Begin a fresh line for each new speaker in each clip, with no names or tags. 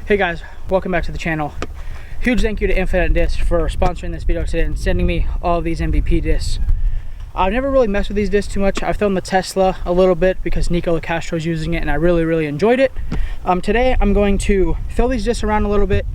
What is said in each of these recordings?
Hey guys, welcome back to the channel. Huge thank you to Infinite Discs for sponsoring this video today and sending me all of these MVP discs. I've never really messed with these discs too much. I've filmed the Tesla a little bit because Nico Lacastro's using it and I really enjoyed it. Today I'm going to fill these discs around a little bit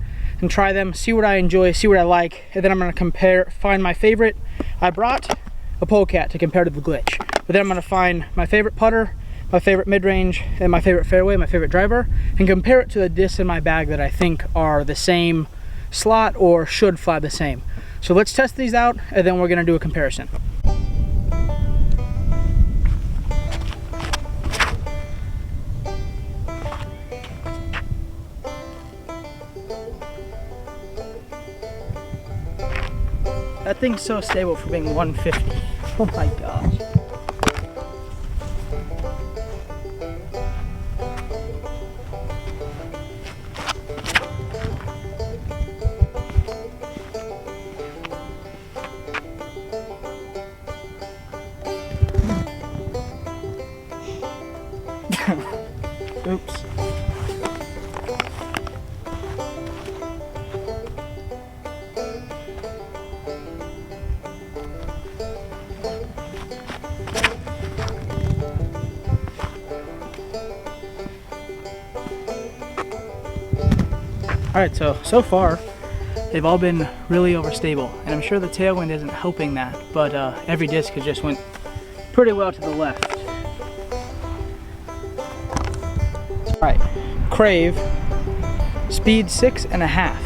and try them, see what I enjoy, see what I like, and then I'm going to find my favorite. I brought a Polecat to compare to the Glitch, but then I'm going to find my favorite putter, my favorite mid-range, and my favorite fairway, my favorite driver, and compare it to the discs in my bag that I think are the same slot or should fly the same. So let's test these out and then we're gonna do a comparison. That thing's so stable for being 150. Oh my gosh. Oops. Alright, so far they've all been really overstable, and I'm sure the tailwind isn't helping that, but every disc has just went pretty well to the left. Alright, Crave, speed 6.5.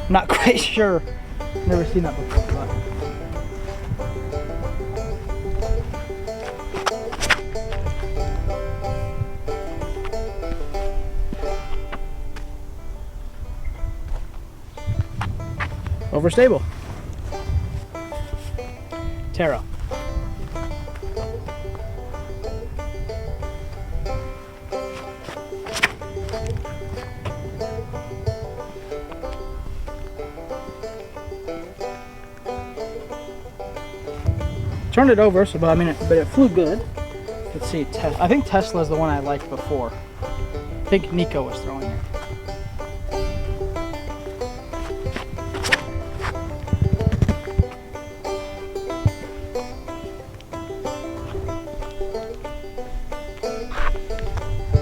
I'm not quite sure, never seen that before. Overstable. Taro. Turned it over, so but it flew good. Let's see, I think Tesla's the one I liked before. I think Nico was throwing it.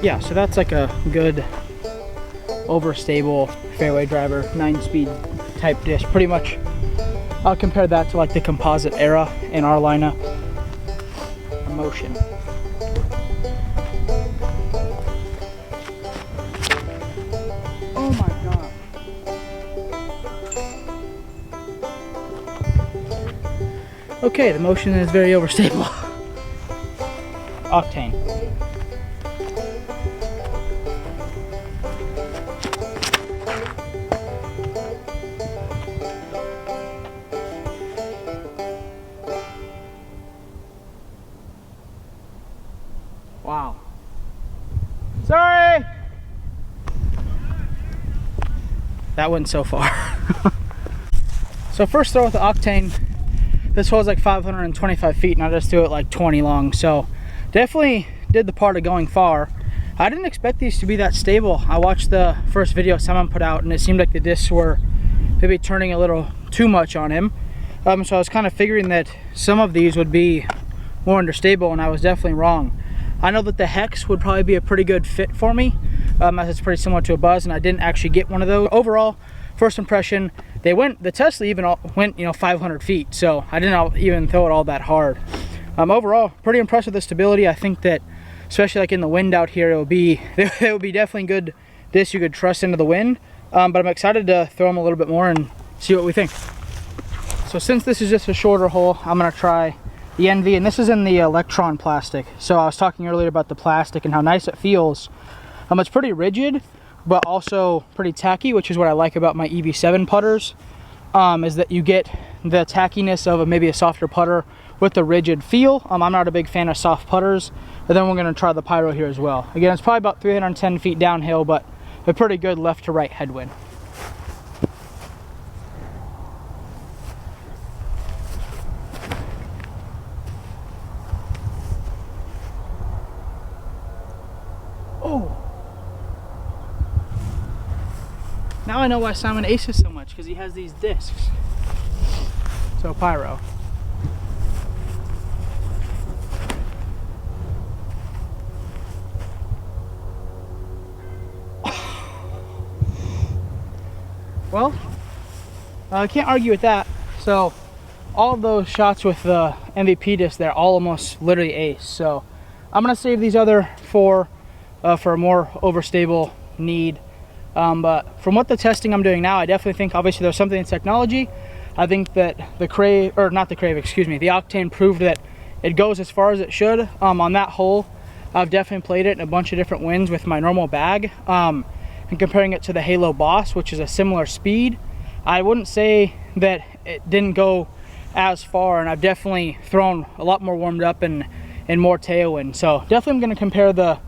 Yeah, so that's like a good overstable fairway driver, 9-speed type disc. Pretty much I'll compare that to like the composite era in our lineup. Emotion. Oh my god. Okay, the motion is very overstable. Octane. Wow. Sorry! That went so far. So first throw with the Octane. This hole's like 525 feet and I just threw it like 20 long. So definitely did the part of going far. I didn't expect these to be that stable. I watched the first video someone put out and it seemed like the discs were maybe turning a little too much on him. So I was kind of figuring that some of these would be more understable, and I was definitely wrong. I know that the Hex would probably be a pretty good fit for me, as it's pretty similar to a Buzz, and I didn't actually get one of those. Overall, first impression, the Tesla even went 500 feet, so I didn't even throw it all that hard. Overall, pretty impressed with the stability. I think that, especially like in the wind out here, it would be definitely good disc you could trust into the wind. But I'm excited to throw them a little bit more and see what we think. So since this is just a shorter hole, I'm gonna try the Envy, and this is in the Electron plastic. So I was talking earlier about the plastic and how nice it feels. It's pretty rigid, but also pretty tacky, which is what I like about my EV7 putters, is that you get the tackiness of maybe a softer putter with the rigid feel. I'm not a big fan of soft putters. And then we're gonna try the Pyro here as well. Again, it's probably about 310 feet downhill, but a pretty good left to right headwind. Oh! Now I know why Simon aces so much, because he has these discs. So pyro. Well, I can't argue with that. So all of those shots with the MVP disc, they're all almost literally ace. So I'm gonna save these other four for a more overstable need. But from what the testing I'm doing now, I definitely think obviously there's something in technology. I think that the Crave, or not the Crave, excuse me, the Octane proved that it goes as far as it should. On that hole, I've definitely played it in a bunch of different winds with my normal bag. And comparing it to the Halo Boss, which is a similar speed, I wouldn't say that it didn't go as far, and I've definitely thrown a lot more warmed up and more tailwind. So definitely I'm going to compare the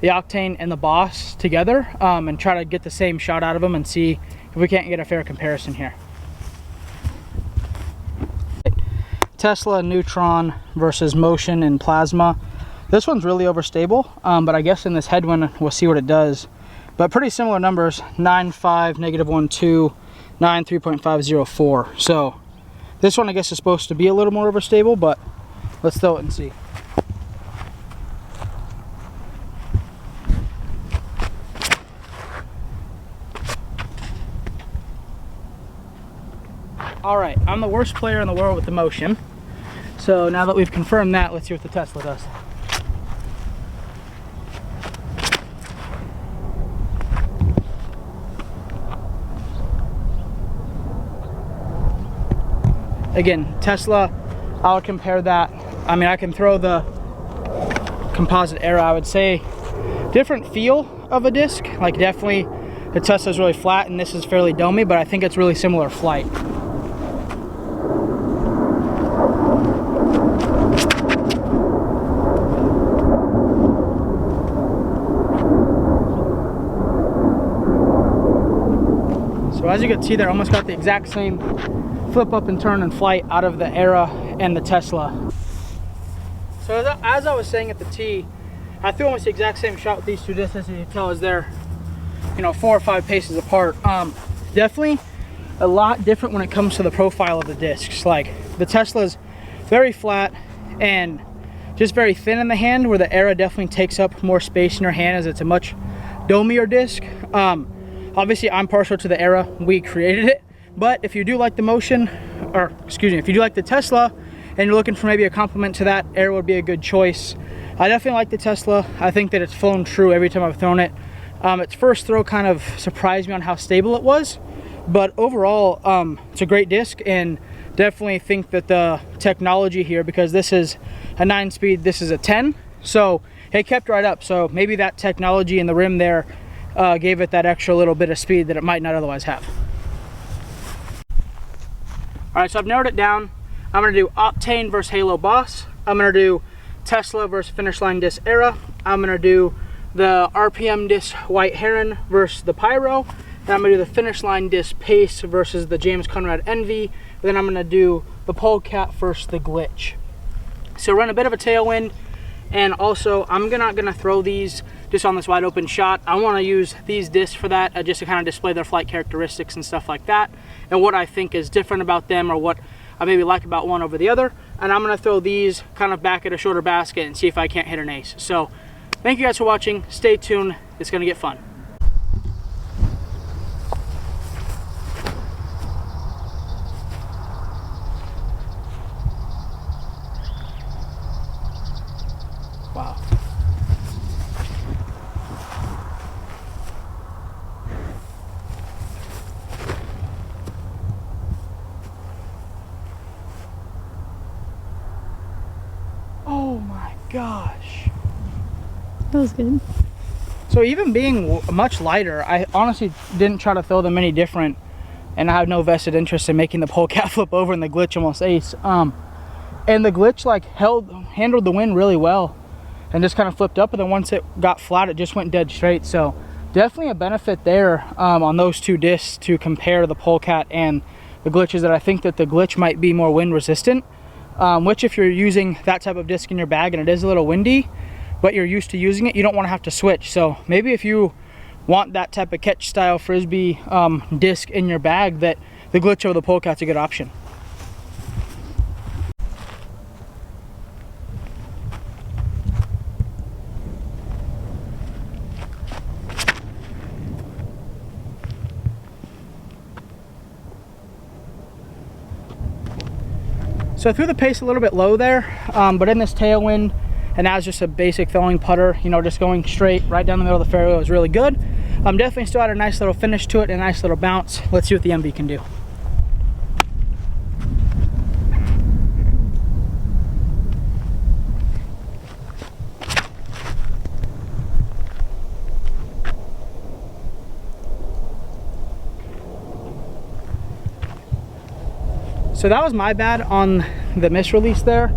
Octane and the Boss together and try to get the same shot out of them and see if we can't get a fair comparison here. Tesla Neutron versus Motion and Plasma. This one's really overstable, but I guess in this headwind we'll see what it does. But pretty similar numbers, 9.5, -1.2, 9, 3.504. So this one I guess is supposed to be a little more overstable, but let's throw it and see. All right, I'm the worst player in the world with the Motion. So now that we've confirmed that, let's see what the Tesla does. Again, Tesla, I would compare that. I mean, I can throw the composite era, I would say different feel of a disc. Like definitely the Tesla's really flat and this is fairly domey, but I think it's really similar flight. So as you can see there, almost got the exact same flip up and turn and flight out of the Era and the Tesla. So as I was saying at the tee, I threw almost the exact same shot with these two discs. As you can tell, as they're, you know, 4 or 5 paces apart. Definitely a lot different when it comes to the profile of the discs. Like the Tesla's very flat and just very thin in the hand, where the Era definitely takes up more space in your hand as it's a much domier disc. Obviously I'm partial to the Era, we created it. But if you do like the Motion, or excuse me, if you do like the Tesla and you're looking for maybe a complement to that, Era would be a good choice. I definitely like the Tesla. I think that it's flown true every time I've thrown it. Its first throw kind of surprised me on how stable it was, but overall it's a great disc, and definitely think that the technology here, because this is a 9-speed, this is a 10, so it kept right up. So maybe that technology in the rim there gave it that extra little bit of speed that it might not otherwise have. All right, so I've narrowed it down. I'm gonna do Octane versus Halo Boss. I'm gonna do Tesla versus Finish Line Disc Era. I'm gonna do the RPM Disc White Heron versus the Pyro. Then I'm gonna do the Finish Line Disc Pace versus the James Conrad Envy. Then I'm gonna do the Polecat versus the Glitch. So run a bit of a tailwind, and also I'm not gonna throw these just on this wide open shot. I wanna use these discs for that, just to kind of display their flight characteristics and stuff like that, and what I think is different about them, or what I maybe like about one over the other. And I'm gonna throw these kind of back at a shorter basket and see if I can't hit an ace. So thank you guys for watching. Stay tuned, it's gonna get fun. Wow. Oh my gosh.
That was good.
So even being much lighter, I honestly didn't try to throw them any different, and I have no vested interest in making the Polecat flip over and the Glitch almost ace. And the Glitch like handled the wind really well and just kind of flipped up, and then once it got flat it just went dead straight. So definitely a benefit there on those two discs to compare the Polecat and the Glitch, is that I think that the Glitch might be more wind resistant, which if you're using that type of disc in your bag and it is a little windy but you're used to using it, you don't want to have to switch. So maybe if you want that type of catch style frisbee disc in your bag, that the glitch over the Polecat's a good option. So I threw the pace a little bit low there, but in this tailwind, and that was just a basic throwing putter, you know, just going straight right down the middle of the fairway was really good. Definitely still had a nice little finish to it and a nice little bounce. Let's see what the MV can do. So that was my bad on the miss release there,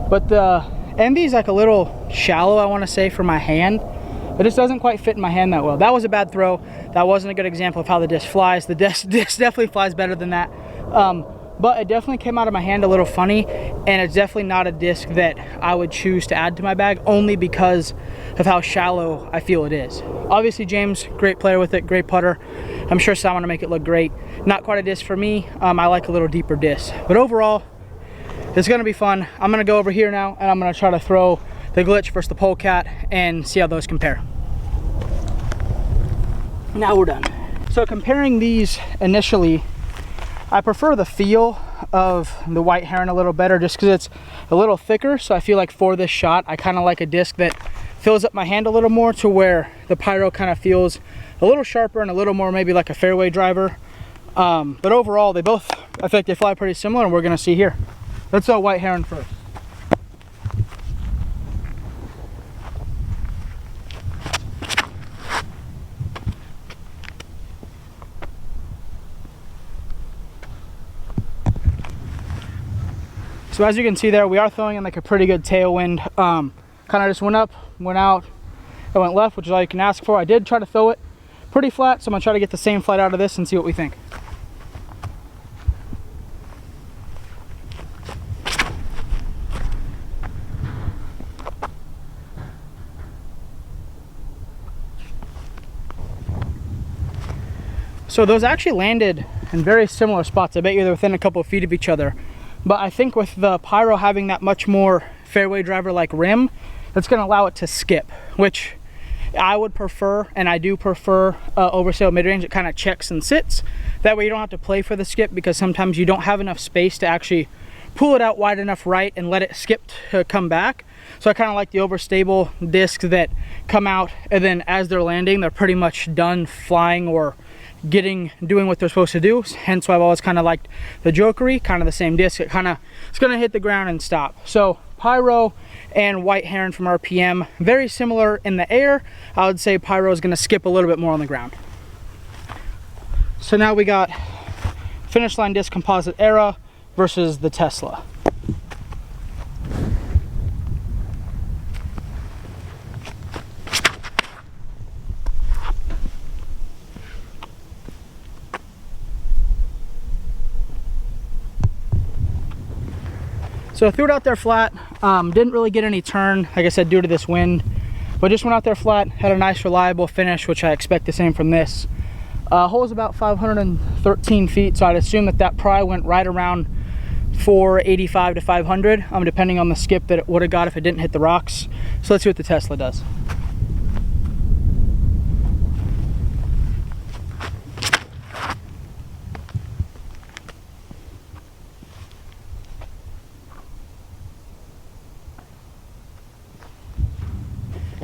but the MV is like a little shallow, I want to say, for my hand. It just doesn't quite fit in my hand that well. That was a bad throw. That wasn't a good example of how the disc flies. The disc definitely flies better than that. But it definitely came out of my hand a little funny, and it's definitely not a disc that I would choose to add to my bag, only because of how shallow I feel it is. Obviously, James, great player with it, great putter. I'm sure Sam want to make it look great. Not quite a disc for me. I like a little deeper disc. But overall, it's going to be fun. I'm going to go over here now, and I'm going to try to throw the glitch versus the Polecat and see how those compare. Now we're done. So comparing these initially, I prefer the feel of the white heron a little better, just because it's a little thicker. So I feel like for this shot, I kind of like a disc that fills up my hand a little more, to where the pyro kind of feels a little sharper and a little more maybe like a fairway driver. But overall, they both, I think they fly pretty similar, and we're going to see here. Let's go white heron first. So as you can see there, we are throwing in like a pretty good tailwind. Kind of just went up, went out, I went left, which is all you can ask for. I did try to throw it pretty flat, so I'm gonna try to get the same flight out of this and see what we think. So those actually landed in very similar spots. I bet you they're within a couple of feet of each other. But I think with the pyro having that much more fairway driver like rim, that's going to allow it to skip, which I would prefer, and I do prefer oversail mid-range. It kind of checks and sits. That way you don't have to play for the skip, because sometimes you don't have enough space to actually pull it out wide enough right and let it skip to come back. So I kind of like the overstable discs that come out, and then as they're landing, they're pretty much done flying or doing what they're supposed to do. Hence why I've always kind of liked the Jokery, kind of the same disc. It's going to hit the ground and stop. So pyro and white heron from RPM, very similar in the air. I would say pyro is going to skip a little bit more on the ground. So now we got finish line disc composite era versus the Tesla. So I threw it out there flat, didn't really get any turn, like I said, due to this wind, but just went out there flat, had a nice reliable finish, which I expect the same from this. Hole is about 513 feet, so I'd assume that that probably went right around 485 to 500, depending on the skip that it would have got if it didn't hit the rocks. So let's see what the Tesla does.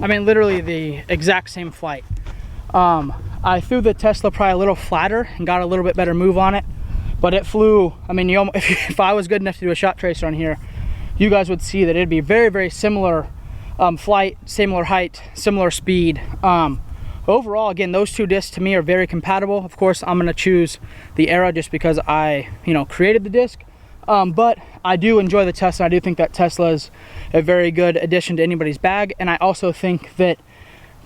I mean, literally the exact same flight. I threw the Tesla probably a little flatter and got a little bit better move on it, but it flew. I mean, if I was good enough to do a shot tracer on here, you guys would see that it'd be very, very similar flight, similar height, similar speed. Overall, again, those two discs to me are very compatible. Of course, I'm going to choose the Era just because I, created the disc. But I do enjoy the Tesla. I do think that Tesla is a very good addition to anybody's bag, and I also think that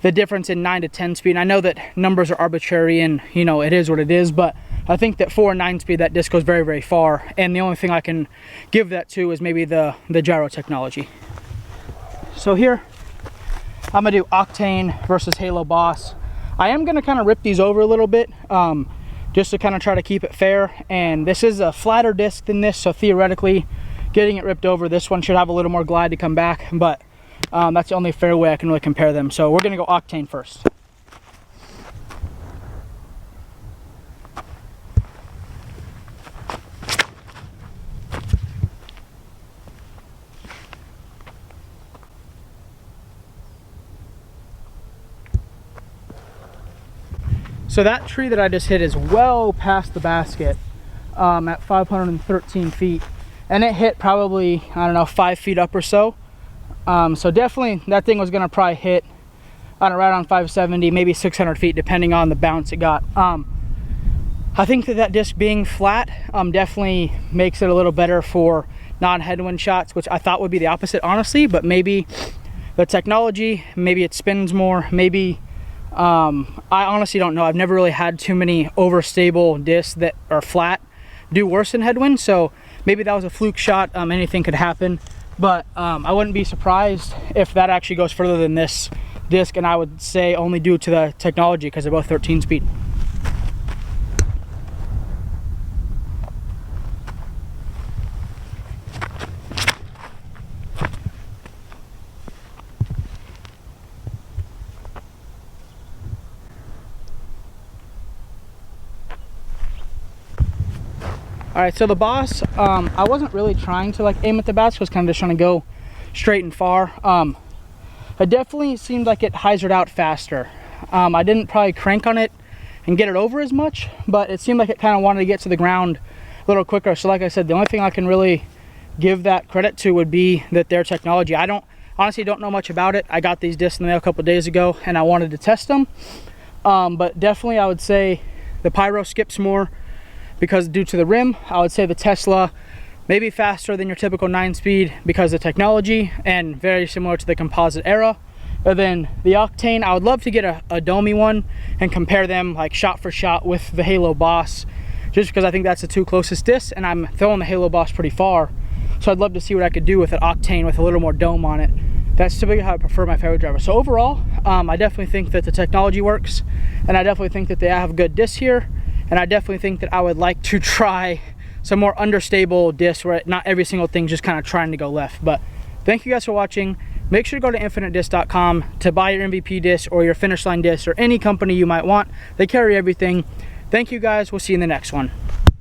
the difference in 9 to 10 speed, and I know that numbers are arbitrary and it is what it is, but I think that 4 and 9 speed, that disc goes very, very far, and the only thing I can give that to is maybe the gyro technology. So here I'm gonna do Octane versus Halo Boss. I am going to kind of rip these over a little bit, just to kind of try to keep it fair. And this is a flatter disc than this, so theoretically getting it ripped over, this one should have a little more glide to come back, but that's the only fair way I can really compare them. So we're going to go octane first. So that tree that I just hit is well past the basket, at 513 feet, and it hit probably, I don't know, 5 feet up or so. So definitely that thing was gonna probably hit, I don't know, right on 570, maybe 600 feet, depending on the bounce it got. I think that disc being flat definitely makes it a little better for non-headwind shots, which I thought would be the opposite, honestly, but maybe the technology, maybe it spins more, maybe, I honestly don't know. I've never really had too many overstable discs that are flat do worse in headwind, so maybe that was a fluke shot. Anything could happen, but I wouldn't be surprised if that actually goes further than this disc, and I would say only due to the technology, because they're both 13 speed. All right, so the boss, I wasn't really trying to like aim at the basket, I was kind of just trying to go straight and far. It definitely seemed like it hyzered out faster. I didn't probably crank on it and get it over as much, but it seemed like it kind of wanted to get to the ground a little quicker. So like I said, the only thing I can really give that credit to would be that their technology. I honestly don't know much about it. I got these discs in the mail a couple days ago and I wanted to test them. But definitely I would say the Pyro skips more, because due to the rim. I would say the Tesla maybe faster than your typical 9-speed because of technology, and very similar to the composite era. But then the Octane, I would love to get a Domi one and compare them like shot for shot with the Halo Boss, just because I think that's the two closest discs, and I'm throwing the Halo Boss pretty far. So I'd love to see what I could do with an Octane with a little more dome on it. That's typically how I prefer my fairway driver. So overall, I definitely think that the technology works, and I definitely think that they have good discs here. And I definitely think that I would like to try some more understable discs where not every single thing's just kind of trying to go left. But thank you guys for watching. Make sure to go to infinitedisc.com to buy your MVP disc or your finish line disc or any company you might want. They carry everything. Thank you guys. We'll see you in the next one.